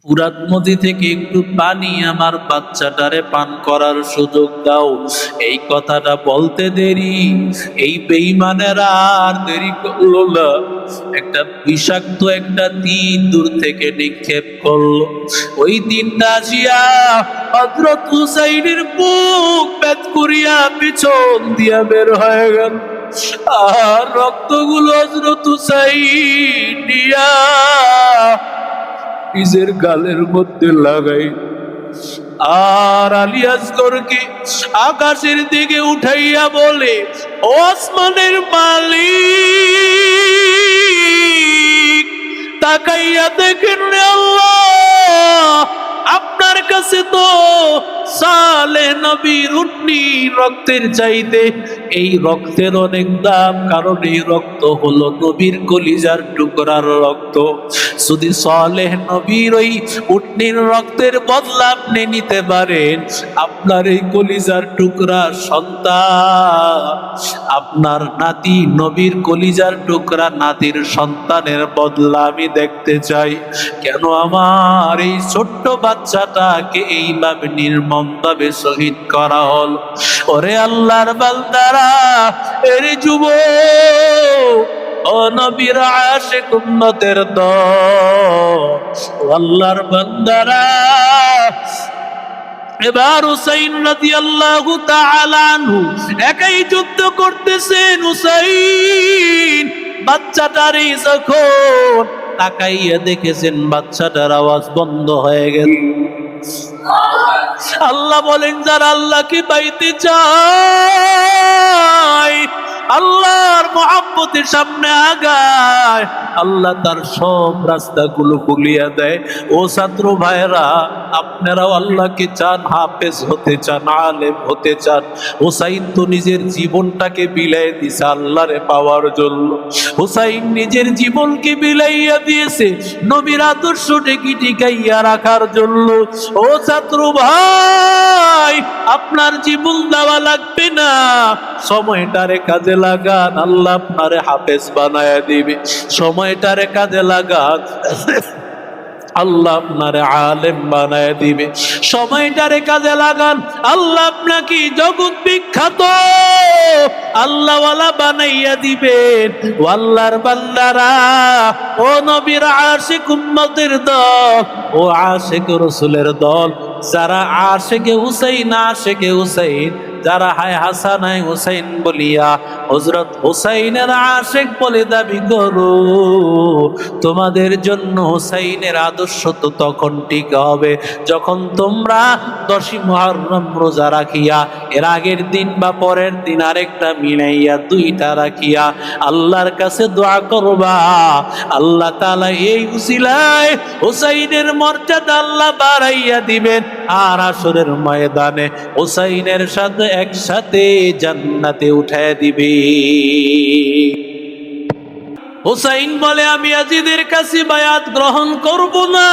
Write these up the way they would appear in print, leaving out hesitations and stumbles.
ফুরাত নদী থেকে একটু পানি আমার বাচ্চাটারে পান করার সুযোগ দাও। এই কথাটা বলতে দেরি, এই বেঈমানেরা আর দেরি করলো না। একটা বিষাক্ত একটা তীর দূর থেকে নিক্ষেপ করলো। ওই দিনটা আসিয়া হযরত হুসাইনের বুক ভেদ করিয়া পিছন দিয়া বের হয়ে গেল, আর রক্তগুলো হযরত হুসাইন নিয়া নিজের গালের মধ্যে লাগাই, আর আলী আসগরকে আকাশের দিকে উঠাইয়া বলে, ও আসমানের মালিক, তাকাইয়া দেখেন রে আল্লাহ, আপনার কাছে তো সালেহ নবীর উটনি রক্তের চাইতে এই রক্তের অনেক দাম, কারণ এই রক্ত হলো নবীর কলিজার টুকরার রক্ত। যদি সালেহ নবীর ওই উটনির রক্তের বদলা আপনি নিতে পারেন, আপনার এই কলিজার টুকরা সন্তান, আপনার নাতি নবীর কলিজার টুকরা নাতির সন্তানের বদলা আমি দেখতে চাই। কেন আমার এই ছোট্ট বাচ্চাটাকে এইভাবে নির্মমভাবে শহীদ করা হল? ওরে আল্লাহর বান্দারা, এর যুবক ও নবীর আশিক উম্মতের দল, ও আল্লাহর বান্দারা, এবার হুসাইন রাদিয়াল্লাহু তাআলা আনহু একাই যুদ্ধ করতেছেন। হুসাইন বাচ্চাটারই যখন তাকাইয়া দেখেছেন বাচ্চাটার আওয়াজ বন্ধ হয়ে গেল। আল্লাহ বলেন, যারা আল্লাহকে পাইতে চায়, আল্লাহর মহব্বতের সামনে আগায়, আল্লাহ তার সব রাস্তাগুলো খুলিয়া দেয়। ও ছাত্র ভাইরা, আপনারাও আল্লাহকে চান, হাফেজ হতে চান, আলেম হতে চান। হুসাইন তো নিজের জীবনটাকে বিলাই দিছে আল্লাহরে পাওয়ার জন্য। হুসাইন নিজের জীবনকে বিলাইয়া দিয়েছে নবীর আদর্শটাকে টিকাইয়া রাখার জন্য। ও ছাত্র ভাই, আপনার জীবন দেওয়া লাগবে না, সময়টারে কাজে লাগান, আল্লাহ আপনারে হাফেজ বানায়া দিবে। সময়টারে কাজে লাগান, আল্লাহ আপনারে আলেম বানায় দিবে। সময়টারে কাজে লাগান, আল্লাহ আপনাকে জগৎ বিখ্যাত আল্লাহওয়ালা বানাইয়া দিবেন। ও আল্লাহর বান্দারা, ও নবীর আশিক উম্মতের দল, ও আশিক রাসূলের দল, যারা আশিকে হুসাইন, আশিকে হুসাইন, যারা হায় হাসান হায় হুসাইন বলিয়া হযরত হুসাইনের আশিক বলে দাবি করো, তোমাদের জন্য হুসাইনের আদর্শ তো তখন ঠিক হবে যখন তোমরা 10ই মুহররম রোজা রাখিয়া এর আগের দিন বা পরের দিন আরেকটা মিলাইয়া দুইটা রাখিয়া আল্লাহর কাছে দোয়া করবা। আল্লাহ তাআলা এই উসিলায় হুসাইনের মর্যাদা আল্লাহ বাড়াইয়া দিবেন, আর হাসরের ময়দানে হুসাইনের সাথে একসাথে জান্নাতে উঠায় দিবে। হুসাইন বলে, আমি ইয়াজিদের কাছে বায়াত গ্রহণ করব না।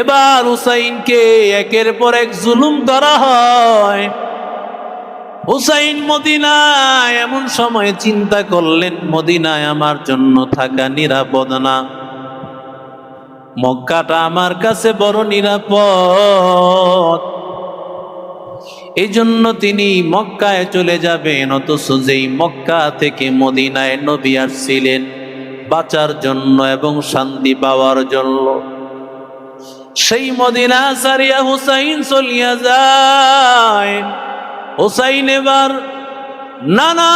এবার হুসাইনকে একের পর এক জুলুম করা হয়। হুসাইন মদিনায় এমন সময় চিন্তা করলেন, মদিনায় আমার জন্য থাকা নিরাপদ না, মক্কাটা আমার কাছে বড় নিরাপদ। এই জন্য তিনি মক্কায় চলে যাবেন, অথচ যেই মক্কা থেকে মদিনায় নবী আসছিলেন বাঁচার জন্য এবং শান্তি পাওয়ার জন্য, সেই মদিনা ছাড়িয়া হুসাইন চলিয়া যায়। হুসাইন এবার নানা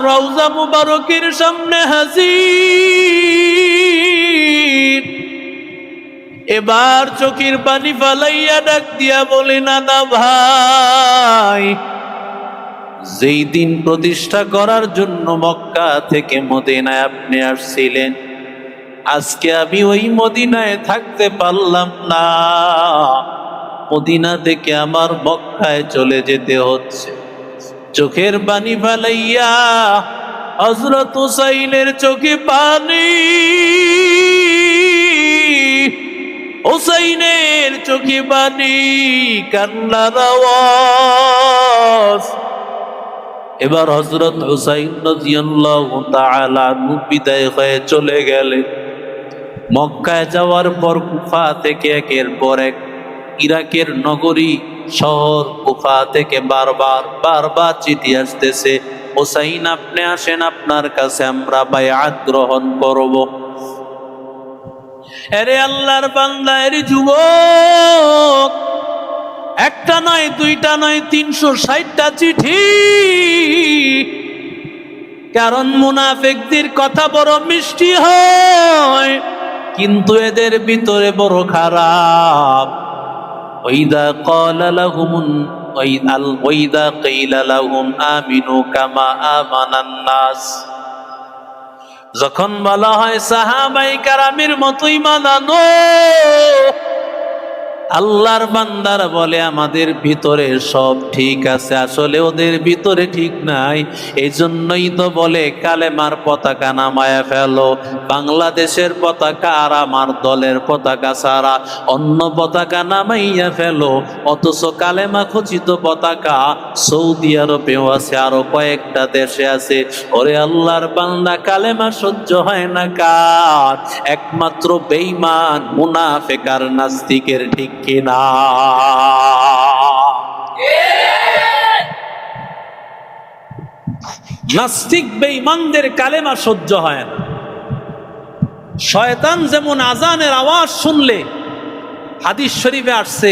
রওজা মুবারকের সামনে হাজির। এবার চোখের পানি ফালাইয়া ডাক দিয়া বলে, নানা ভাই, যেই দিন প্রতিষ্ঠা করার জন্য মক্কা থেকে মদিনায় আপনি আসছিলেন, আজকে আমি ওই মদিনায় থাকতে পারলাম না, মদিনা থেকে আমার মক্কায় চলে যেতে হচ্ছে। চোখের পানি ফালাইয়া হযরত হুসাইনের চোখে পানি, হুসাইনের চোখে পানি, কান্নার আওয়াজ। এবার হযরত হুসাইন রাদিয়াল্লাহু তাআলা বিদায় হয়ে চলে গেলেন। মক্কায় যাওয়ার পর কুফা থেকে একের পর এক ইরাকের নগরী শহর কুফা থেকে বারবার বারবার চিঠি আসতেছে, হোসাইন আপনি আসেন, আপনার কাছে আমরা বায়াত গ্রহণ করব। আরে আল্লাহর বান্দা, এর যুবক, একটা নয়, দুইটা নয়, 360টা চিঠি। কারণ মুনাফিকদের কথা বড় মিষ্টি হয়, কিন্তু এদের ভিতরে বড় খারাপ। ওয়াইদা ক্বালা লাহুম ওয়াইদা ক্বাইলা লাহুম আমিনু কামা আমানান নাস, যখন বলা হয় সাহাবায়ে কেরামের মতো ঈমান আনো, আল্লাহর বান্দারা বলে আমাদের ভিতরে সব ঠিক আছে, আসলে ওদের ভিতরে ঠিক নাই। এই জন্যই তো বলে কালেমার পতাকা নামায়া ফেলো। বাংলাদেশের পতাকা আর আমার দলের পতাকা ছাড়া অন্য পতাকা নামাইয়া ফেলো, অথচ কালেমা খচিত পতাকা সৌদি আরবেও আছে, আরো কয়েকটা দেশে আছে। ওরে আল্লাহর বান্দা, কালেমা সহ্য হয় না কার? একমাত্র বেঈমান, মুনাফিক আর নাস্তিকের, ঠিক কিনা? নাস্তিক বেঈমানদের কালেমা সহ্য হয় না। শয়তান যেমন আজানের আওয়াজ শুনলে, হাদিস শরীফে আসছে,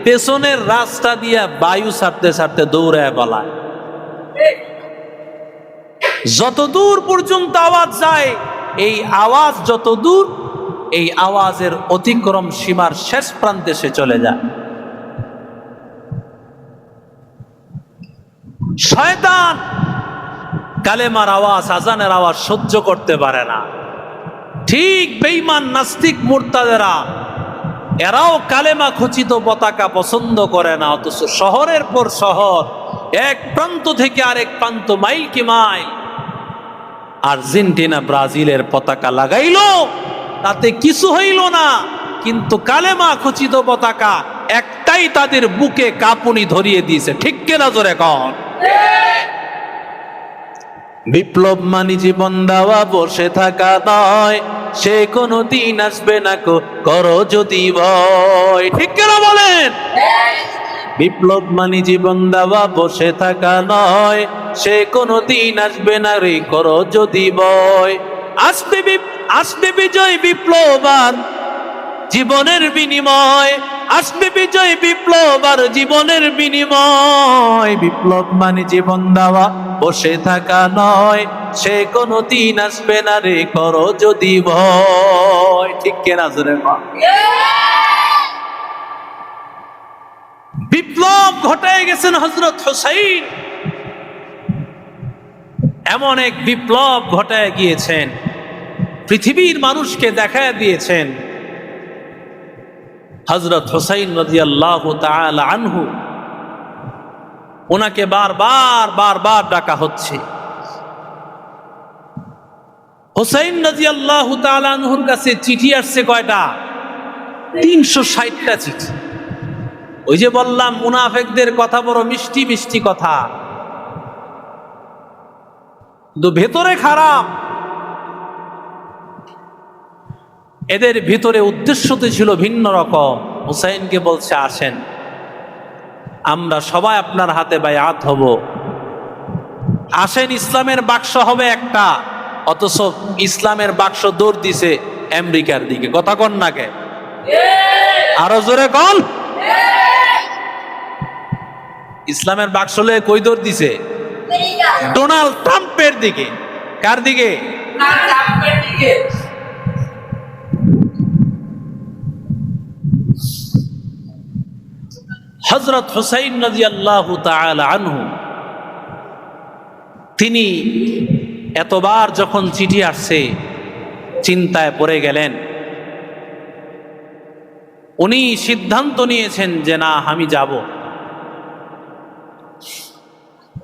পেছনের রাস্তা দিয়া বায়ু ছাড়তে ছাড়তে দৌড়ায় বলায়। যত দূর পর্যন্ত আওয়াজ যায়, এই আওয়াজ যত দূর, এই আওয়াজের অতিক্রম সীমার শেষ প্রান্তে সে চলে যায়। শয়তান কালেমার আওয়াজ, আজানের আওয়াজ সহ্য করতে পারে না। ঠিক বেঈমান নাস্তিক মুরতাদেরা, এরাও কালেমা খচিত পতাকা পছন্দ করে না, অথচ শহরের পর শহর, এক প্রান্ত থেকে আরেক প্রান্ত, মাইল কি মাইল আর্জেন্টিনা ব্রাজিলের পতাকা লাগাইলো, তাতে কিছু হইল না, কিন্তু কালেমা খচিত পতাকা একটাই তাদের বুকে কাঁপুনি ধরিয়ে দিয়েছে। ঠিক কিনা জোরে কন? বিপ্লব মানে জীবন দেওয়া, বসে থাকা নয়, সে কোনো দিন আসবে না, করো যদি ভয়। ঠিক কিনা বলেন? বিপ্লব মানে জীবন দেওয়া, বসে থাকা নয়, সে কোনো দিন আসবে না রে, করো যদি ভয়। আসবে বিজয়, বিপ্লব আর জীবনের বিনিময়, আসবে বিজয়, বিপ্লব আর জীবনের বিনিময়। বিপ্লব মানে জীবন দেওয়া, বসে থাকা নয়, সে কোনো দিন আসবে না রে, করো যদি ভয়। ঠিক কিনা জোরে বল? বিপ্লব ঘটায় গেছেন হযরত হুসাইন, এমন এক বিপ্লব ঘটায় গিয়েছেন, পৃথিবীর মানুষকে দেখায় দিয়েছেন। হযরত হুসাইন রাদিয়াল্লাহু তাআলা আনহু, ওনাকে বারবার ডাকা হচ্ছে। হুসাইন রাদিয়াল্লাহু তাআলা আনহুর কাছে চিঠি আসছে কয়টা? 360টা চিঠি। ওই যে বললাম, মুনাফিকদের কথা বড় মিষ্টি মিষ্টি কথা, কিন্তু ভেতরে খারাপ। এদের ভিতরে উদ্দেশ্য তো ছিল ভিন্ন রকম। হুসাইনকে বলছে, আসেন, আমরা সবাই আপনার হাতে বায়াত হব, আসেন, ইসলামের বাক্স হবে একটা। অথচ ইসলামের বাক্স দৌড় দিছে আমেরিকার দিকে। কথা কন না কে? আরো জোরে কন। ইসলামের বাক্স লয়ে কই দৌড় দিছে? ডোনাল্ড ট্রাম্পের দিকে। কার দিকে? ট্রাম্পের দিকে। হযরত হুসাইন রাদিয়াল্লাহু তাআলা আনহু, তিনি এতবার যখন চিঠি আসছে, চিন্তায় পড়ে গেলেন। উনি সিদ্ধান্ত নিয়েছেন যে না, আমি যাব।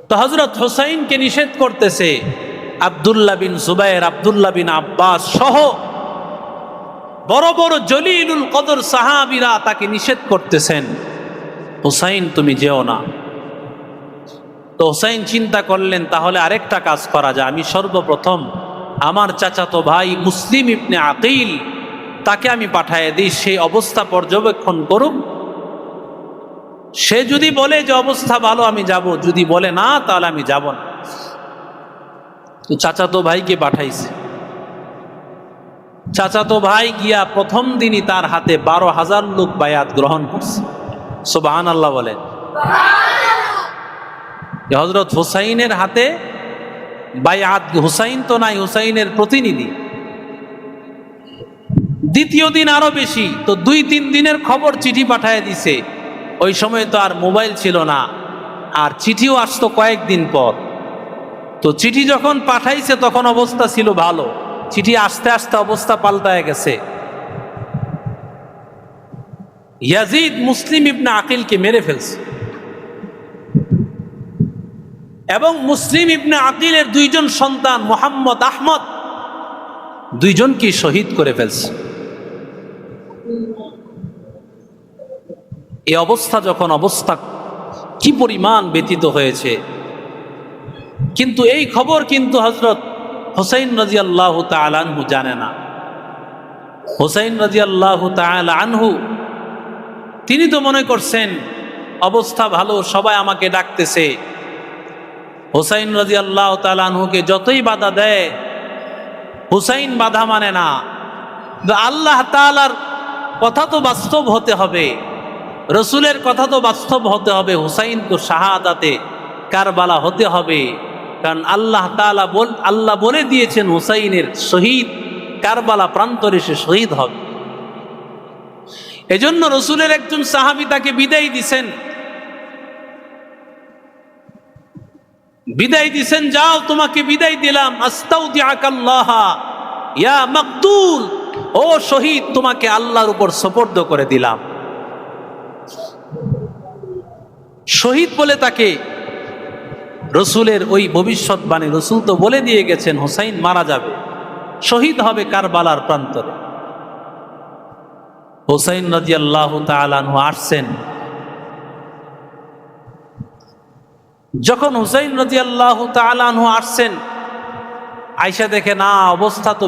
তো হযরত হুসাইনকে নিষেধ করতেছে আব্দুল্লাহ বিন জুবায়ের, আব্দুল্লাহ বিন আব্বাস সহ বড় বড় জলিলুল কদর সাহাবীরা তাকে নিষেধ করতেছেন, হুসাইন তুমি যেও না। তো হুসাইন চিন্তা করলেন, তাহলে আরেকটা কাজ করা যায়। আমি সর্বপ্রথম আমার চাচাতো ভাই মুসলিম ইবনে আকিল, তাকে আমি পাঠিয়ে দিই, সেই অবস্থা পর্যবেক্ষণ করুক। সে যদি বলে যে অবস্থা ভালো আমি যাব, যদি বলে না তাহলে আমি যাব না। তো চাচাতো ভাইকে পাঠাইছে। চাচাতো ভাই গিয়া প্রথম দিনই তার হাতে 12,000 লোক বায়াত গ্রহণ করছে। সুবহানাল্লাহ বলেন। হযরত হুসাইনের হাতে বায়াত, হুসাইন তো নাই, হুসাইনের প্রতিনিধি। দ্বিতীয় দিন আরো বেশি, তো 2-3 দিনের খবর চিঠি পাঠায় দিছে। ওই সময় তো আর মোবাইল ছিল না, আর চিঠিও আসতো কয়েকদিন পর। তো চিঠি যখন পাঠাইছে তখন অবস্থা ছিল ভালো, চিঠি আস্তে আস্তে অবস্থা পাল্টায় গেছে। ইয়াজিদ মুসলিম ইবনে আকিলকে মেরে ফেলছে এবং মুসলিম ইবনে আকিলের 2 জন সন্তান মোহাম্মদ, আহমদ, 2 জনকে শহীদ করে ফেলছে। এই অবস্থা যখন, অবস্থা কি পরিমাণ ব্যতীত হয়েছে। কিন্তু এই খবর কিন্তু হযরত হুসাইন রাদিয়াল্লাহু তাআলা আনহু জানে না। হুসাইন রাদিয়াল্লাহু তাআলা আনহু তিনি তো মনে করছেন অবস্থা ভালো, সবাই আমাকে ডাকতেছে। হুসাইন রাদিয়াল্লাহু তাআলা আনহুকে যতই বাধা দেয়, হুসাইন বাধা মানে না। আল্লাহ তাআলার কথা তো বাস্তব হতে হবে, রসুলের কথা তো বাস্তব হতে হবে। হুসাইন তো শাহাদাতে কারবালা হতে হবে, কারণ আল্লাহ তাআলা আল্লাহ বলে দিয়েছেন হুসাইনের শহীদ কারবালা প্রান্তরে সে শহীদ হবে। এজন্য রসুলের একজন সাহাবী তাকে বিদায় দিছেন, যাও তোমাকে বিদায় দিলাম, আস্তাউদিআকাল্লাহ ইয়া মাকতুল, ও শহীদ তোমাকে আল্লাহর উপর সুপর্দ করে দিলাম। শহীদ বলে তাকে রসুলের ওই ভবিষ্যৎবাণী, রসুল তো বলে দিয়ে গেছেন হুসাইন মারা যাবে, শহীদ হবে কারবালার প্রান্তরে। হুসাইন রাদিয়াল্লাহু তাআলা আনহু আসছেন। যখন হুসাইন রাদিয়াল্লাহু তাআলা আনহু আসছেন, আয়েশা দেখে না অবস্থা তো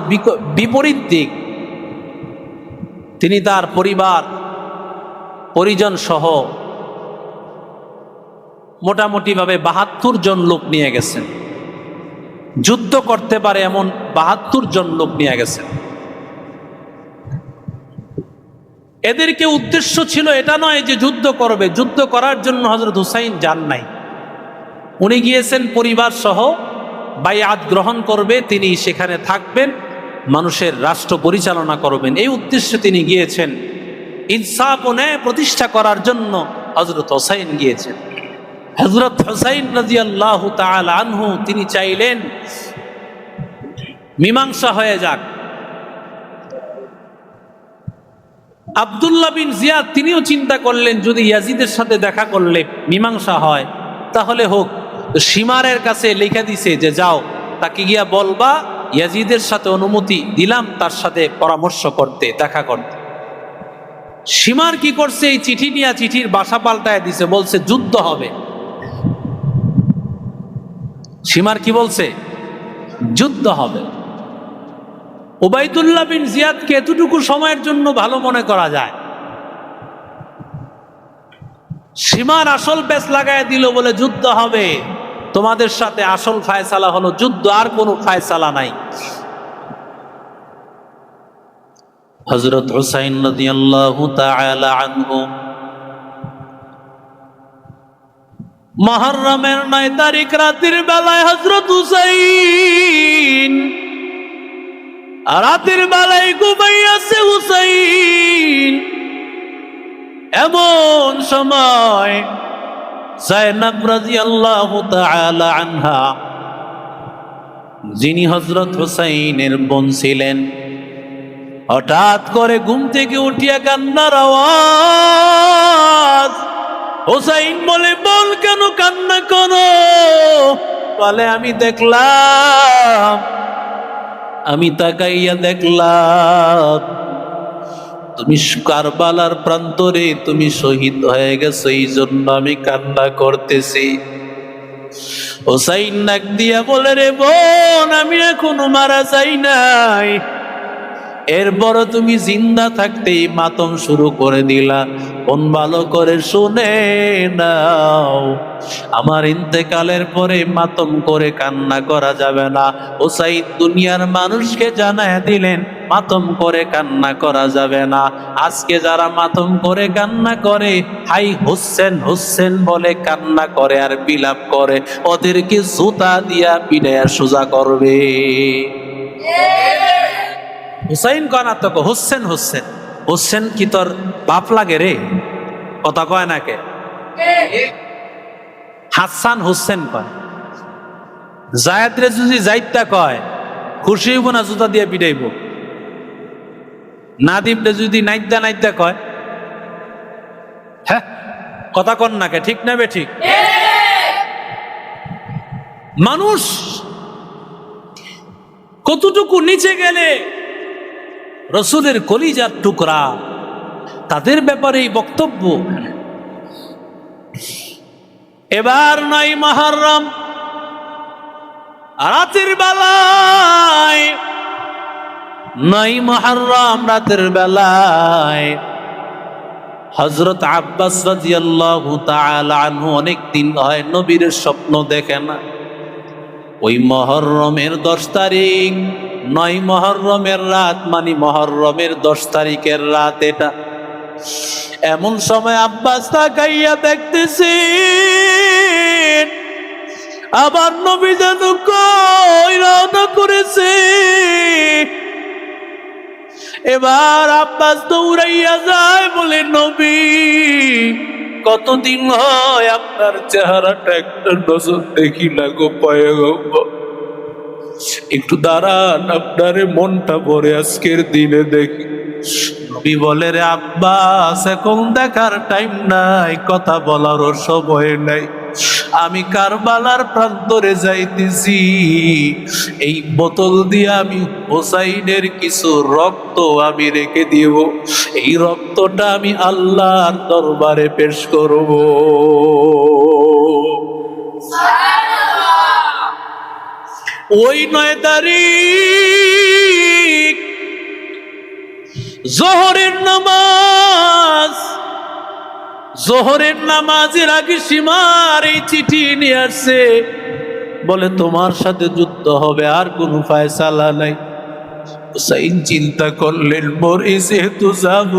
বিপরীত দিক। তিনি তার পরিবার পরিজন সহ মোটামুটি ভাবে 72 জন লোক নিয়ে গেছেন, যুদ্ধ করতে পারে এমন 72 জন লোক নিয়ে গেছেন। এদেরকে উদ্দেশ্য ছিল এটা নয় যে যুদ্ধ করবে, যুদ্ধ করার জন্য হযরত হুসাইন যান নাই। উনি গিয়েছেন পরিবার সহ, বায়াত গ্রহণ করবে, তিনি সেখানে থাকবেন, মানুষের রাষ্ট্র পরিচালনা করবেন, এই উদ্দেশ্যে তিনি গিয়েছেন। ইনসাফ ও ন্যায় প্রতিষ্ঠা করার জন্য হযরত হুসাইন গিয়েছেন। হযরত হুসাইন রাদিয়াল্লাহু তাআলা আনহু তিনি চাইলেন মীমাংসা হয়ে যাক। আব্দুল্লাহ বিন জিয়াদ তিনিও চিন্তা করলেন যদি ইয়াজিদের সাথে দেখা করলে মীমাংসা হয় তাহলে হোক। তো শিমারের কাছে লিখে দিছে যে যাও তাকে গিয়া বলবা ইয়াজিদের সাথে অনুমতি দিলাম তার সাথে পরামর্শ করতে, দেখা করতে। শিমার কি করছে, এই চিঠি নিয়ে চিঠির বাসা পাল্টায় দিছে, বলছে যুদ্ধ হবে। শিমার কি বলছে, যুদ্ধ হবে। উবাইদুল্লাহ বিন জিয়াদকে এতটুকু সময়ের জন্য ভালো মনে করা যায়। সীমার আসল পেচ লাগায় দিল, বলে যুদ্ধ হবে, তোমাদের সাথে আসল ফায়সালা হলো যুদ্ধ, আর কোনো ফায়সালা নাই। হযরত হুসাইন রাদিয়াল্লাহু তাআলা আনহু মুহররমের 9 তারিখ রাতের বেলায় হযরত হুসাইন রাতের বেলায় ঘুমাইয়াছে। হুসাইন এমন সময় যায়েনব রাদিয়াল্লাহু তাআলা আনহা, যিনি হযরত হুসাইনের বোন ছিলেন, হঠাৎ করে ঘুম থেকে উঠিয়া কান্নার আওয়াজ। হুসাইন বলে, বল কেন কান্না করো? বলে, আমি দেখলাম, আমি তাকাইয়া দেখলাম তুমি কারবালার প্রান্তরে তুমি শহীদ হয়ে গেছো, এই জন্য আমি কান্না করতেছি। হুসাইন নাক দিয়া বলে, রে বোন, আমি এখনো মারা যাই নাই, এরপরও তুমি জিন্দা থাকতেই মাতম শুরু করে দিলা। কোন ভালো করে শুনে নাও, আমার ইন্তেকালের পরে মাতম করে কান্না করা যাবে না। হুসাইন দুনিয়ার মানুষকে জানায় দিলেন মাতম করে কান্না করা যাবে না। আজকে যারা মাতম করে কান্না করে, হাই হোসেন হোসেন বলে কান্না করে আর বিলাপ করে, ওদেরকে জুতা দিয়া পিটাইয়া সোজা করবে। হুসাইন কনা তো হোসেন হোসেন, হোসেন কি তোর বাপ লাগে রে? কথা কয় না কে? হাসান হোসেন কয়। জায়েদরে যদি যাইতা কয় খুশি হইব না জুতা দিয়ে পিটাইব? নাদিমরে যদি নাইদা নাইদা কয়, হ্যাঁ কথা কন না কে? ঠিক না বে ঠিক? মানুষ কতটুকু নিচে গেলে রসুলের কলিজার টুকরা, তাদের ব্যাপারে এই বক্তব্য। এবার 9 মুহররম রাতের বেলায়, 9 মুহররম রাতের বেলায় হযরত আব্বাস রাদিয়াল্লাহু তাআলা আনহু অনেক দিন হয় নবীর স্বপ্ন দেখে না। ওই মুহররমের 10 তারিখ, 9 মুহররমের রাত, মানে মুহররমের 10 তারিখের রাত এটা। এমন সময় আব্বাস তাকাইয়া দেখতেছে আবার নবী যেন কই রওনা করেছে। এবার আব্বাস দৌড়াইয়া যায়, বলে নবী কতদিন হয় আপনার চেহারাটা একটা নজর দেখি না গো পয়গম্বর, একটু দাঁড়ান, আপনারে মনটা ভরে আজকের দিনে দেখি। নবী বলে, রে আব্বাস এখন দেখার টাইম নাই, কথা বলারও সময় নাই, আমি কারবালার প্রান্তরে যাইতেছি, এই বোতল দিয়ে আমি হোসাইনের কিছু রক্ত আমি রেখে দিব, এই রক্তটা আমি আল্লাহর দরবারে পেশ করব। ওই 9 তারিখ জোহরের নামাজ, জোহরের নামাজের আগে সীমার এই চিঠি নিয়ে আসছে, বলে তোমার সাথে যুদ্ধ হবে, আর কোনো ফয়সালা নাই। হুসাইন চিন্তা করলেন, মরে যেহেতু যাব,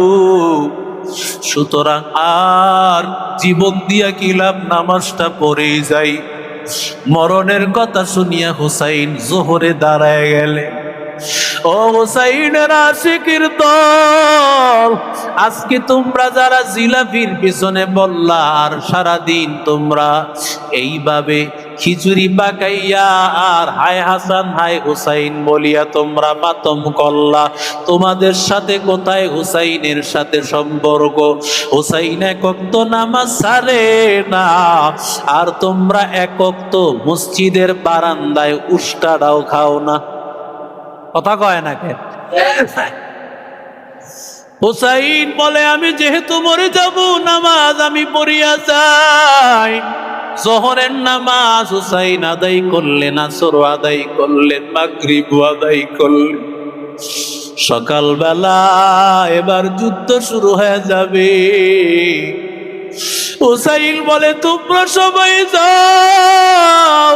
সুতরাং আর জীবন দিয়া কি লাভ, নামাজটা পড়েই যাই। মরণের কথা শুনিয়া হুসাইন জোহরে দাঁড়ায় গেলে। ও হুসাইনের আশিকের দল, আজকে তোমরা যারা জিলাপির পিছনে বললা, আর সারাদিন তোমরা এইভাবে খিচুড়ি পাকাইয়া আর হায় হাসান হায় হুসাইন বলিয়া তোমরা মাতম করলা, তোমাদের সাথে কোথায় হুসাইনের সাথে সম্পর্ক? হুসাইন এক ওয়াক্ত নামাজ ছাড়ে না, আর তোমরা এক ওয়াক্ত মসজিদের বারান্দায় উষ্টাটাও খাও না। কথা কয় না কে? হুসাইন বলে, আমি যেহেতু মরে যাব, নামাজ আমি পড়িয়া যাই। জোহরের নামাজ হুসাইন আদায় করলেন, আসর আদায় করলেন, মাগরিব আদায় করলেন। সকালবেলা এবার যুদ্ধ শুরু হয়ে যাবে। হুসাইন বলে, তোমরা সবাই যাও,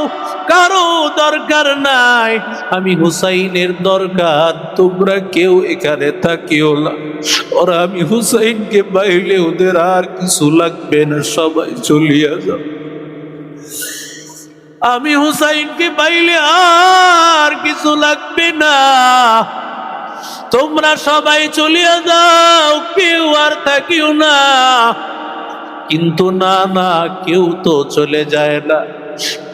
কারো দরকার নাই, আমি হুসাইনের দরকার, তোমরা কেউ এখানে থাকিও না। ওরা আমি হুসাইনকে পাইলে ওদের আর কিছু লাগবে না, সবাই চলিয়া যাও। আমি হুসাইনকে পাইলে আর কিছু লাগবে না, তোমরা সবাই চলিয়া যাও, কেউ আর থাকিও না। কিন্তু না না, কেউ তো চলে যায় না।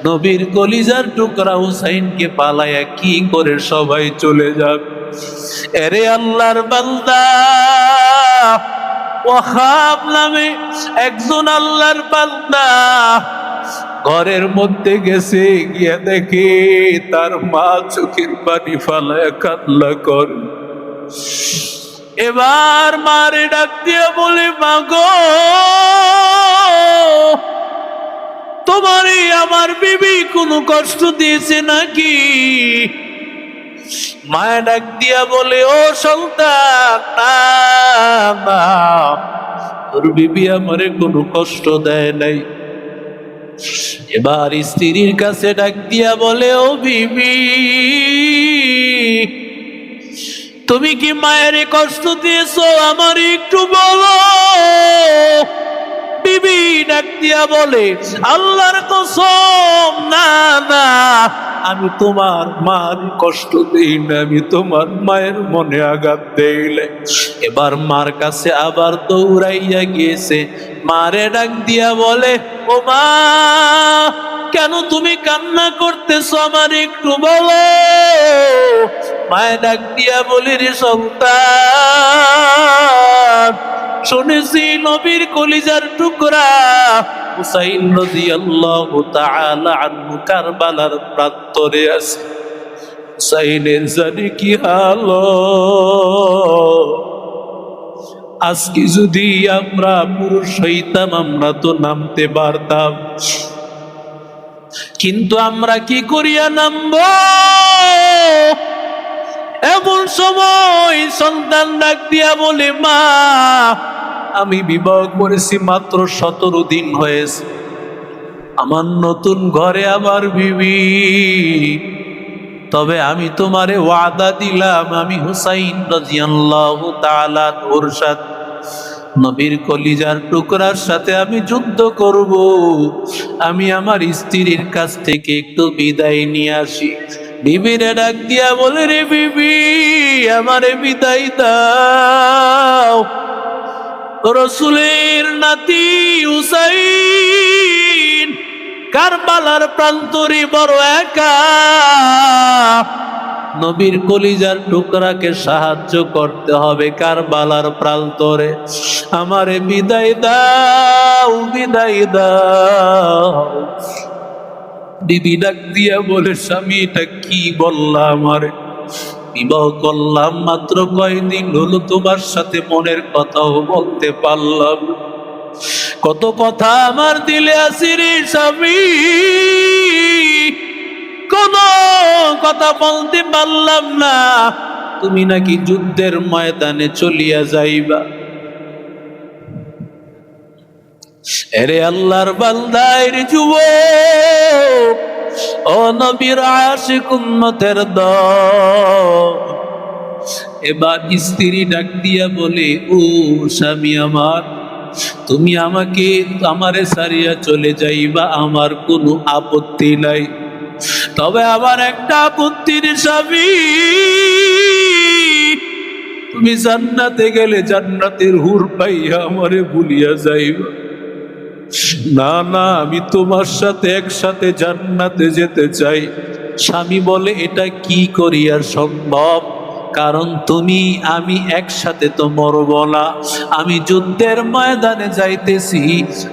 নবীর কলিজার টুকরা হুসাইনকে পালায়া কি করে সবাই চলে যাবে? এরে আল্লাহর বান্দা, ওয়াহাব নামে একজন আল্লাহর বান্দা ঘরের মধ্যে গেছে, গিয়া দেখে তার মা চোখের পানি ফালায়া কান্না করে। এবার মারে ডাক দিয়ে বলে, মা গো, তোমারই আমার বিবি কোনো কষ্ট দিয়েছে নাকি? মায়া ডাক দিয়া বলে, ও সন্তান, না না, তোর বিবি আমারে কোনো কষ্ট দেয় নাই। এবার স্ত্রীর কাছে ডাক দিয়া বলে, ও বিবি, তুমি কি মায়ের কষ্ট দিয়েছো আমার একটু বলো। বিবি ডাক দিয়া বলে, আল্লাহর কসম, না না, আমি তোমার মার কষ্ট দেই না, আমি তোমার মায়ের মনে আঘাত দেইলে। এবার মার কাছে আবার দৌড়াইয়া গিয়েছে, মারে ডাক দিয়া বলে, ও মা, কেন তুমি কান্না করতেছো আমার একটু বলো। মায়ে ডাক দিয়া বলে, রে সন্তান, শুনেছি নবীর কলিজার টুকরা হুসাইন রাদিয়াল্লাহু তাআলা আনহু কারবালার প্রান্তরে আছে। হুসাইনের জানি কি হালত। আজকে যদি আমরা পুরুষ হইতাম আমরা তো নামতে পারতাম, কিন্তু আমরা কি করিয়া নামবো। এমন সময় সন্তান ডাক দিয়া বলে, মা, আমি বিবাহ করেছি মাত্র 17 দিন হয়েছে, আমার নতুন ঘরে আমার বিবি, তবে আমি তোমারে ওয়াদা দিলাম আমি হুসাইন রাদিয়াল্লাহু তাআলা ওর সাথে, নবীর কলিজার টুকরার সাথে আমি যুদ্ধ করব। আমি আমার স্ত্রীর কাছ থেকে একটু বিদায় নিয়ে আসি। বিবিরে ডাক দিয়া বলে, রে বিবি, আমারে বিদায় দাও। রাসূলের নাতি হুসাইন কারবালার প্রান্তরে বড় একা, নবীর কলিজার টুকরাকে সাহায্য করতে হবে কারবালার প্রান্তরে, আমারে বিদায় দাও, বিদায় দাও। দিদি ডাক দিয়া বলে, স্বামী, এটা কি বললা আমারে? বিবাহ করলাম মাত্র কয়দিন হলো, তোমার সাথে মনের কথাও বলতে পারলাম, কত কথা আমার দিলে আছে রে স্বামী, কোন কথা বলতে পারলাম না। তুমি নাকি যুদ্ধের ময়দানে চলিয়া যাইবা। এরে আল্লাহর বান্দার যুবক, ও নবীর আশিক উম্মতের দল, এবার স্ত্রী ডাক দিয়া বলে, ও স্বামী আমার, তুমি আমারে ছাড়িয়া চলে যাইবা, আমার কোনো আপত্তি নাই, তবে আমার একটা আপত্তির স্বামী, তুমি জান্নাতে গেলে জান্নাতের হুর পাইয়া আমারে ভুলিয়া যাইবা। না না, আমি তোমার সাথে একসাথে জান্নাতে যেতে চাই। স্বামী বলে, এটা কি করিয়া সম্ভব? কারণ তুমি আমি একসাথে তো মরব না, আমি যুদ্ধের ময়দানে যাইতেছি,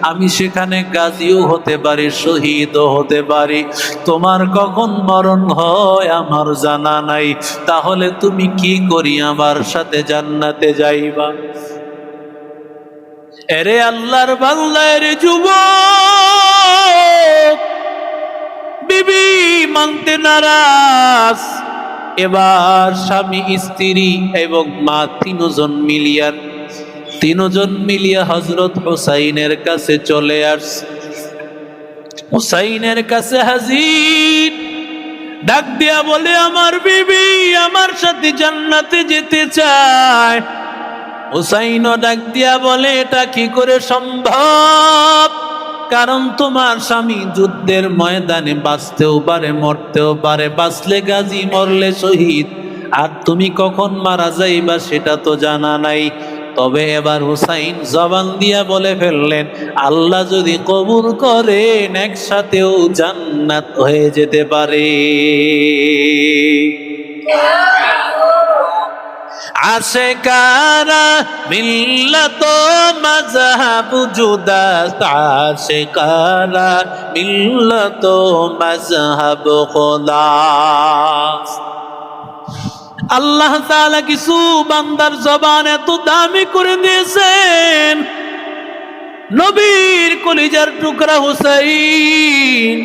আমি সেখানে গাজীও হতে পারি, শহীদও হতে পারি, তোমার কখন মরণ হয় আমার জানা নাই, তাহলে তুমি কি করি আমার সাথে জান্নাতে যাইবা? এরে আল্লাহর বান্দার যুবক, বিবি মানতে নারাজ। এবার স্বামী, স্ত্রী এবং মা তিনজন মিলিয়া হযরত হুসাইনের কাছে চলে আসছে। হুসাইনের কাছে হাজির, ডাক দিয়া বলে, আমার বিবি আমার সাথে জান্নাতে যেতে চায়। হুসাইনও ডাক দিয়া বলে, এটা কি করে সম্ভব? কারণ তোমার স্বামী যুদ্ধের ময়দানে বাঁচতেও পারে, মরতেও পারে, বাঁচলে গাজী, মরলে শহীদ, আর তুমি কখন মারা যাইবা সেটা তো জানা নাই। তবে এবার হুসাইন জবান দিয়া বলে ফেললেন, আল্লাহ যদি কবুল করেন একসাথেও জান্নাত হয়ে যেতে পারে। আশিকারা মিল্লাত মাযহাব জুদা, আশিকারা মিল্লাত মাযহাব খোদা। আল্লাহ তাআলা কিছু বান্দার জবান এত দামি করে দিয়েছেন, নবীর কলিজার টুকরা হুসাইন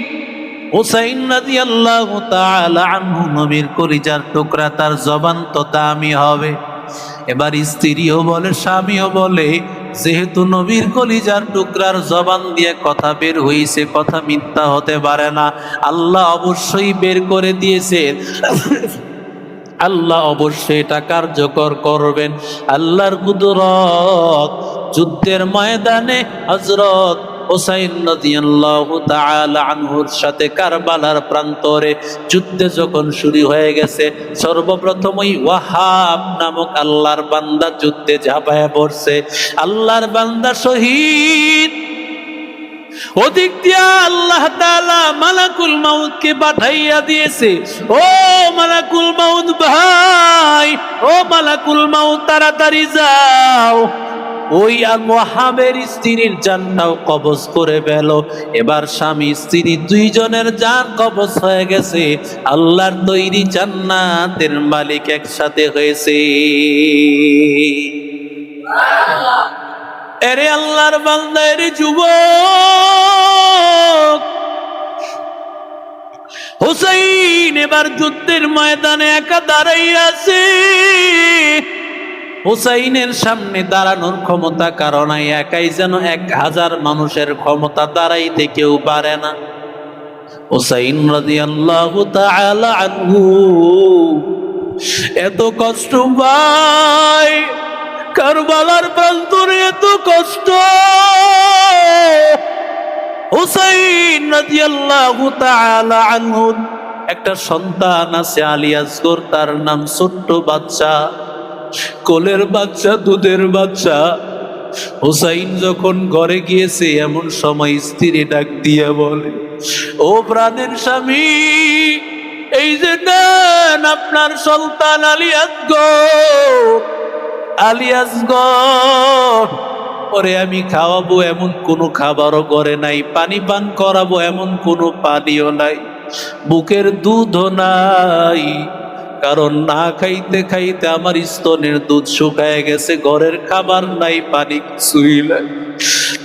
হুসাইন রাদিয়াল্লাহু তাআলা আনহু নবীর কলিজার টুকরা, তার জবান তো দামি হবে। এবার স্ত্রীও বলে, স্বামীও বলে, যেহেতু নবীর কলিজার টুকরার জবান দিয়ে কথা বের হইছে, কথা মিথ্যা হতে পারে না। আল্লাহ অবশ্যই বের করে দিয়েছেন, আল্লাহ অবশ্যই এটা কার্যকর করবেন। আল্লাহর কুদরত। যুদ্ধের ময়দানে হযরত হুসাইন রাদিয়াল্লাহু তাআলা আনহুর সাথে কারবালার প্রান্তরে যুদ্ধে যখন শুরু হয়ে গেছে, সর্বপ্রথম ওই ওয়াহাব নামক আল্লাহর বান্দা যুদ্ধে ঝাঁপায় পড়ছে। আল্লাহর বান্দা শহীদ। ওদিক দিয়া আল্লাহ তাআলা মালাকুল মাউতকে পাঠাইয়া দিয়েছে। ও মালাকুল মাউত ভাই, ও মালাকুল মাউত তাড়াতাড়ি যাও, ওই ওয়াহাবের স্ত্রীর জানটাও কবজ করে ফেলো। এবার স্বামী স্ত্রী দুইজনের জান কবজ হয়ে গেছে। আল্লাহর তৈরি জান্নাতের মালিক একসাথে হয়েছে। এরে আল্লাহর বান্দা, এরে যুবক, হুসাইন এবার যুদ্ধের ময়দানে একা দাঁড়াইয়া আছে। হুসাইনের সামনে দাঁড়ানোর ক্ষমতা কারো নাই, একাই যেন 1000 মানুষের ক্ষমতা, দাঁড়াইতে কেউ পারে না। হুসাইন রাদিয়াল্লাহু তাআলা আনহু এত কষ্ট ভাই, কারবালার প্রান্তরে এত কষ্ট। হুসাইন রাদিয়াল্লাহু তাআলা আনহু একটা সন্তান আছে আলী আসগর, তার নাম ছোট্ট বাচ্চা, কোলের বাচ্চা, দুধের বাচ্চা। হুসাইন যখন ঘরে গিয়েছে, এমন সময় স্ত্রী ডাক দিয়ে বলে, ও প্রাণের স্বামী, এই যে নেন আপনার সন্তান আলী আসগর, আলী আসগর। ওরে আমি খাওয়াবো এমন কোনো খাবারও করে নাই, পানি পান করাবো এমন কোনো পানিও নাই, বুকের দুধও নাই। কারণ না খাইতে খাইতে আমার স্তনের দুধ শুকায় গেছে, ঘরের খাবার নাই, পানি কিছুই নাই।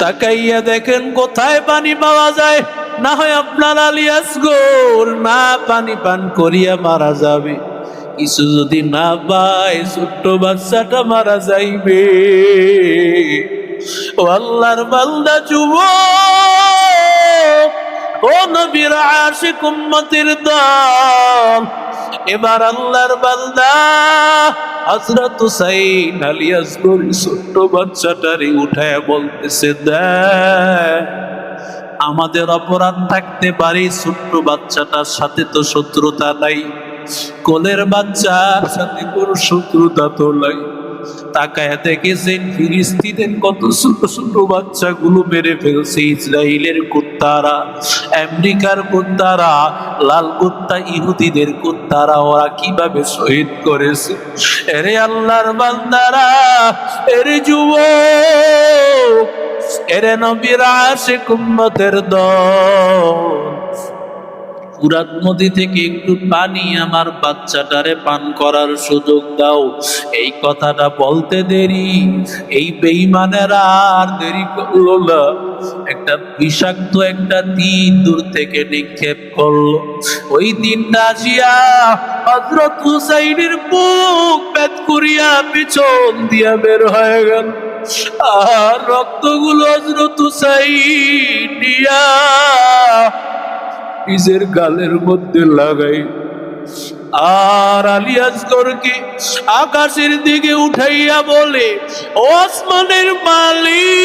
তাকাইয়া দেখেন কোথায় পানি পাওয়া যায়। না হয় আপনার আলী আসগর না পানি পান করিয়া মারা যাবে, কিছু যদি না পায় ছোট্ট বাচ্চাটা মারা যাইবে। ও আল্লাহর বান্দা যুবক, ও নবীর আশিক উম্মতের দল, এবার আল্লাহর বান্দা হযরত হুসাইন আলী আসগর ছোট্ট বাচ্চাটারে উঠায় বলতেছে, দেখ আমাদের অপরাধ থাকতে পারে, ছোট্ট বাচ্চাটার সাথে তো শত্রুতা নাই, কোলের বাচ্চার সাথে কোনো শত্রুতা তো নাই। তাকায় দেখেছেন ফিলিস্তিনের কত ছোট ছোট বাচ্চাগুলো মেরে ফেলছে ইসরায়েলের কুত্তারা, আমেরিকার কুত্তারা, লাল কুত্তা ইহুদিদের কুত্তারা, ওরা কিভাবে শহীদ করেছে। এরে আল্লাহর বান্দারা, এরে যুবক, এরে নবীর আশিক উম্মতের দল, ফুরাত নদী থেকে একটু পানি আমার বাচ্চাটারে পান করার সুযোগ দাও। এই কথাটা বলতে দেরি, এই বেঈমানেরা আর দেরি করলো না, একটা বিষাক্ত একটা তীর দূর থেকে নিক্ষেপ করলো। ওই দিনটা আসিয়া হযরত হুসাইনের বুক পেট করিয়া পিছন দিয়া বের হয়ে গেল, আর রক্তগুলো হযরত হুসাইন দিয়া নিজের গালের মধ্যে লাগাই, আর আলী আসগরকে আকাশের দিকে উঠাইয়া বলে, ও আসমানের মালিক,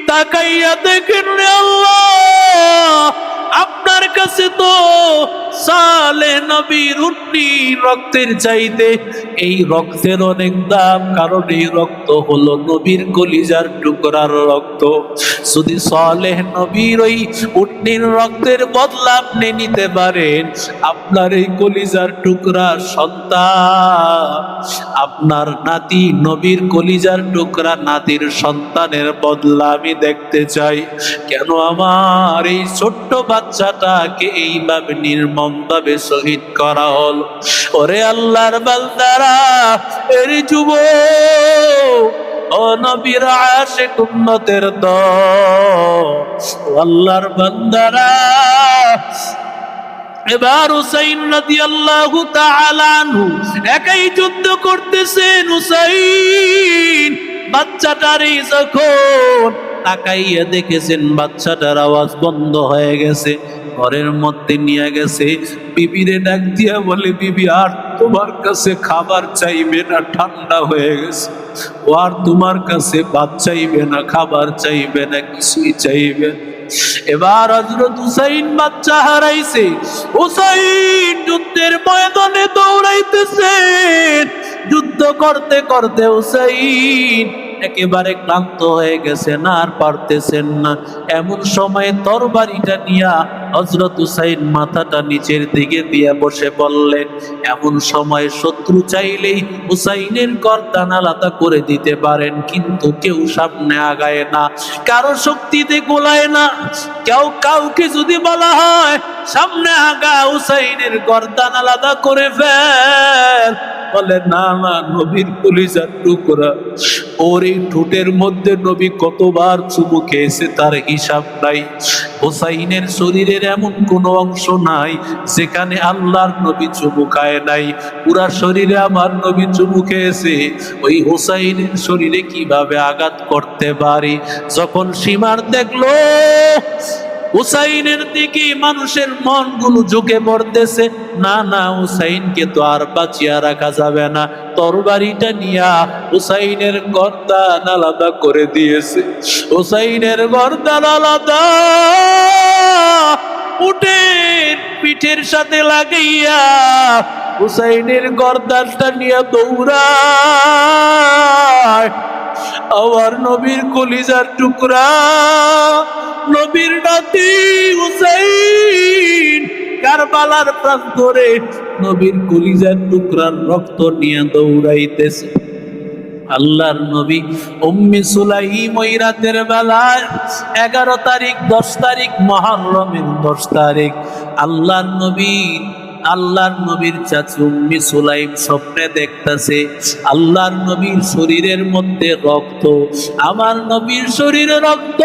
তাকাইয়া দেখেন রে আল্লাহ, আপনার কাছে তো সালেহ নবীর উটনি রক্তের চাইতে এই রক্তের অনেক দাম, কারণ এই রক্ত হলো নবীর কলিজার টুকরার রক্ত। যদি সালেহ নবীর ওই উটনির রক্তের বদলা আপনি নিতে পারেন, আপনার এই কলিজার টুকরা সন্তান, আপনার নাতি নবীর কলিজার টুকরা নাতির সন্তানের বদলা আমি দেখতে চাই। কেন আমার এই ছোট্ট বাচ্চাটাকে এইভাবে নির্মমভাবে শহীদ করা হলো? ওরে আল্লাহর বান্দারা, এর যুবক, ও নবীর আশিক উম্মতের দল, ও আল্লাহর বান্দারা, এবার হুসাইন রাদিয়াল্লাহু তাআলা আনহু একাই যুদ্ধ করতেছেন। হুসাইন বাচ্চাটারই যখন তাকাইয়া দেখেছেন বাচ্চাটার আওয়াজ বন্ধ হয়ে গেছে, ঘরের মধ্যে নিয়ে গেছে, বিবিরে ডাক দিয়া বলে, বিবি আর তোমার কাছে খাবার চাইবে না, ঠান্ডা হয়ে গেছে। ও আর তোমার কাছে ভাত চাইবে না, খাবার চাইবে না, কিছুই চাইবে না। এবার হযরত হুসাইন বাচ্চা হারাইছে। হুসাইন যুদ্ধের ময়দানে দৌড়াইতেছেন। যুদ্ধ করতে করতে হুসাইন একেবারে ক্লান্ত হয়ে গেছেন, আর পারতেছেন না। এমন সময় তরবারিটা নিয়া হযরত হুসাইন মাথাটা নিচের দিকে দিয়ে বসে পড়লেন। এমন সময় শত্রু চাইলেই হুসাইনের গর্দান আলাদা করে দিতে পারেন, কিন্তু কেউ সামনে আগায় না, কারো শক্তিতে গোলায় না। কেউ কাউকে যদি বলা হয় সামনে আগা, হুসাইনের গর্দান আলাদা করে ফেল, বলে না না, নবীর কলিজার টুকরা, ওর এই ঠোঁটের মধ্যে নবী কতবার চুমু খেয়েছে তার হিসাব নাই। হুসাইনের শরীরের এমন কোনো অংশ নাই যেখানে আল্লাহর নবী চুমু খায় নাই। পুরা শরীরে আমার নবী চুমু খেয়েছে, ওই হুসাইনের শরীরে কিভাবে আঘাত করতে পারি। যখন সীমার দেখলো হুসাইনের দিকে মানুষের মনগুলো ঝুঁকে পড়তেছে, না না, হুসাইনকে তো আর বাঁচিয়া রাখা যাবে না। তরবারিটা নিয়া হুসাইনের গর্দান আলাদা করে দিয়েছে। হুসাইনের গর্দান আলাদা উটের পিঠের সাথে লাগাইয়া হুসাইনের গর্দানটা নিয়ে দৌড়ায়। আমার নবীর কলিজার টুকরা, নবীর নাতি হুসাইন কারবালার প্রান্তরে নবীর কলিজার টুকরার রক্ত নিয়ে দৌড়াইতেছে। আল্লাহর নবী উম্মে সুলাইম ওই রাতের বেলায় 11 তারিখ 10 তারিখ মুহররমের 10 তারিখ আল্লাহর নবীর চাচি উম্মে সুলাইম স্বপ্নে দেখতেছে আল্লাহর নবীর শরীরের মধ্যে রক্ত, আমার নবীর শরীরে রক্ত।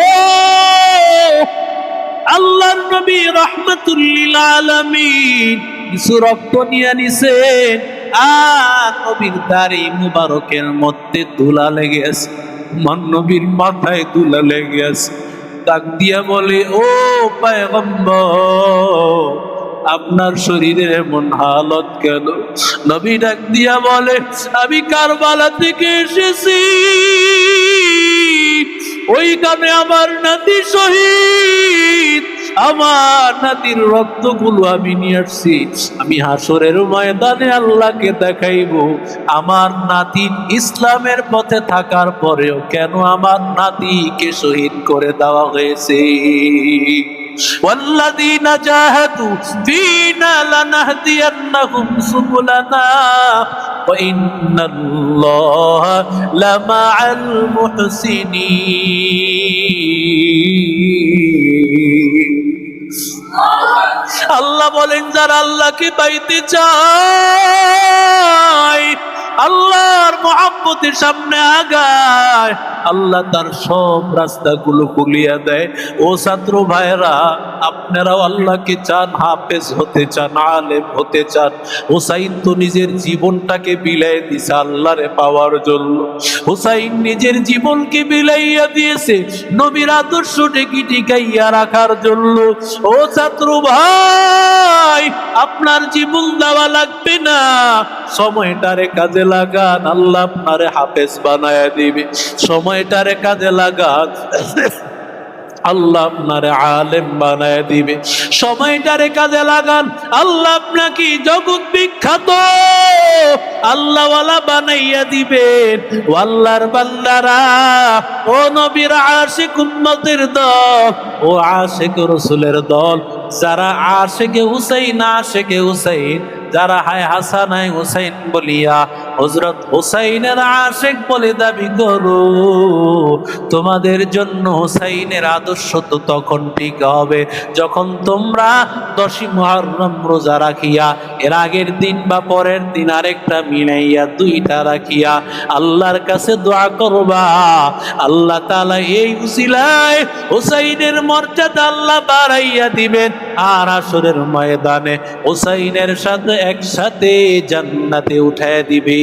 আল্লাহর নবী রাহমাতুল লিল আলামিন কিছু রক্ত নিয়ে নিছেন, আর নবীর দাড়ি মুবারকের মধ্যে ধুলা লেগে আছে, আমার নবীর মাথায় ধুলা লেগে আছে। ডাক দিয়া বলে, ও পয়গম্বর, আপনার শরীরে এমন হালত কেন? নবী ডাক দিয়া বলে, আমি কারবালা থেকে এসেছি, ওইখানে আমার নাতি শহীদ, আমার নাতির রক্তগুলো আমি নিয়ে আসছি। আমি হাসরের ময়দানে আল্লাহকে দেখাইব আমার নাতি ইসলামের পথে থাকার পরেও কেন আমার নাতিকে শহীদ করে দেওয়া হয়েছে। والذين جاهدوا فينا لنهدينهم سبلنا وإن الله لمع المحسنين। আল্লাহ বলেন, যারা আল্লাহকে পাইতে চায়, আল্লাহর মহব্বতের সামনে আগায়, আল্লাহ তার সব রাস্তাগুলো খুলিয়া দেয়। ও ছাত্র ভাইরা, আপনারাও আল্লাহকে চান, হাফেজ হতে চান, আলেম হতে চান। হুসাইন তো নিজের জীবনটাকে বিলাই দিয়েছে আল্লাহরে পাওয়ার জন্য। হুসাইন নিজের জীবনকে বিলাইয়া দিয়েছে নবীর আদর্শটাকে টিকাইয়া রাখার জন্য। ও ছাত্র ভাই, আপনার জীবন দেওয়া লাগবে না, সময়টারে কাজে লাগান, আল্লাহ আপনারে হাফেজ বানায়া দিবে। সময়টারে কাজে লাগান, আল্লাহ আপনারে আলেম বানায় দিবে। সময়টারে কাজে লাগান, আল্লাহ আপনাকে জগৎ বিখ্যাত আল্লাহওয়ালা বানাইয়া দিবেন। ও আল্লাহর বান্দারা, ও নবীর আশিক উম্মতের দল, ও আশিক রাসূলের দল, যারা আশিকে হুসাইন আশিকে হুসাইন, যারা হায় হাসান হায় হুসাইন বলিয়া হযরত হুসাইনের আশিক বলে দাবি করো, তোমাদের জন্য হুসাইনের আদর্শ তো তখন ঠিক হবে যখন তোমরা 10ই মুহররম রোজা রাখিয়া এর আগের দিন বা পরের দিন আরেকটা মিলাইয়া 2টা রাখিয়া আল্লাহর কাছে দোয়া করবা। আল্লাহ তাআলা এই উসিলায় হুসাইনের মর্যাদা আল্লাহ বাড়াইয়া দিবেন, আর হাসরের ময়দানে হুসাইনের সাথে একসাথে জান্নাতে উঠায় দিবে।